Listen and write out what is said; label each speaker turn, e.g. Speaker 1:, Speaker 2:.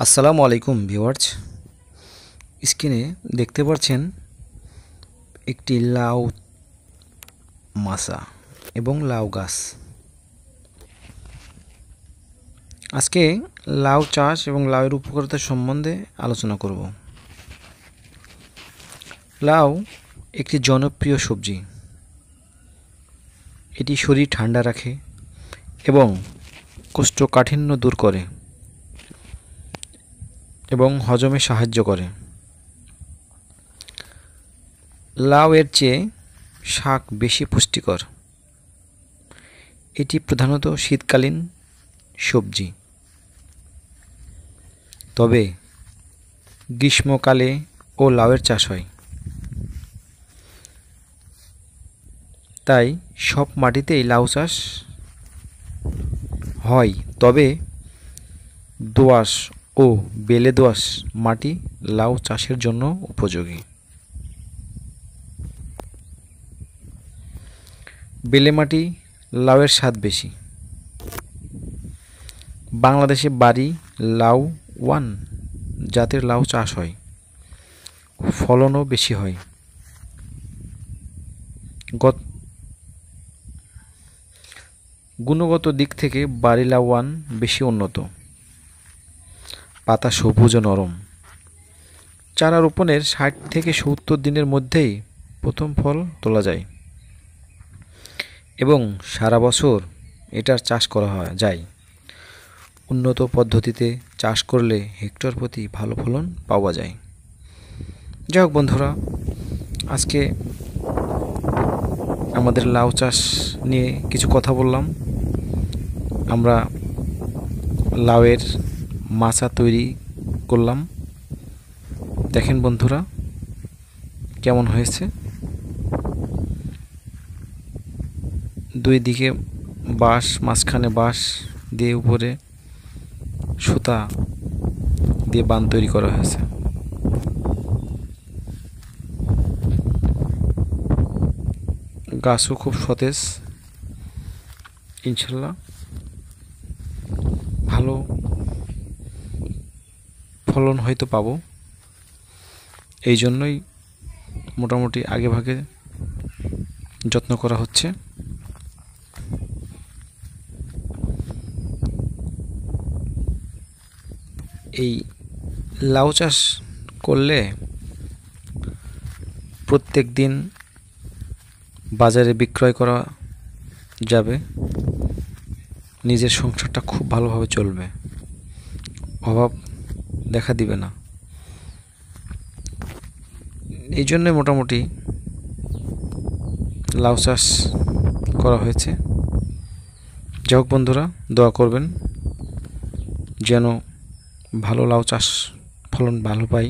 Speaker 1: আসসালামু আলাইকুম ভিউয়ার্স। স্ক্রিনে দেখতে পাচ্ছেন একটি লাউ মাচা এবং লাউ গাছ। আজকে লাউ চাষ এবং লাউয়ের উপকারিতা সম্বন্ধে আলোচনা করব। লাউ একটি জনপ্রিয় সবজি। এটি শরীর ঠান্ডা রাখে এবং কোষ্ঠকাঠিন্য দূর করে এবং হজমে সাহায্য করে। লাউ এর চেয়ে শাক বেশি পুষ্টিকর। এটি প্রধানত শীতকালীন সবজি, তবে গ্রীষ্মকালে ও লাউয়ের চাষ হয়। তাই সব মাটিতেই লাউ চাষ হয়, তবে দোআঁশ ও বেলে দোআঁশ মাটি লাউ চাষের জন্য উপযোগী। বেলে মাটি লাউয়ের স্বাদ বেশি। বাংলাদেশে বাড়ি লাউ ওয়ান জাতের লাউ চাষ হয়, ফলনও বেশি হয়। গুণগত দিক থেকে বাড়ি লাউ ওয়ান বেশি উন্নত। পাতা সবুজ ও নরম। চারা রোপণের 60 থেকে 70 দিনের মধ্যেই প্রথম ফল তোলা যায় এবং সারা বছর এটার চাষ করা যায়। উন্নত পদ্ধতিতে চাষ করলে হেক্টর প্রতি ভালো ফলন পাওয়া যায়। যাই হোক বন্ধুরা, আজকে আমাদের লাউ চাষ নিয়ে কিছু কথা বললাম। আমরা লাউয়ের মাচা তৈরি করলাম। দেখেন বন্ধুরা কেমন হয়েছে। দুই দিকে বাঁশ, মাঝখানে বাঁশ দিয়ে উপরে সুতা দিয়ে বান তৈরি করা হয়েছে। গাছও খুব সতেজ, ইনশাল্লাহ ভালো ফলন হয়তো পাবো। এই জন্যই মোটামুটি আগে ভাগে যত্ন করা হচ্ছে। এই লাউ চাষ করলে প্রত্যেক দিন বাজারে বিক্রয় করা যাবে। নিজের সংসারটা খুব ভালোভাবে চলবে, অভাব দেখা দিবে না। এই জন্য মোটামুটি লাউ চাষ করা হয়েছে। যাই হোক বন্ধুরা, দোয়া করবেন যেন ভালো লাউ চাষ ফলন ভালো পাই।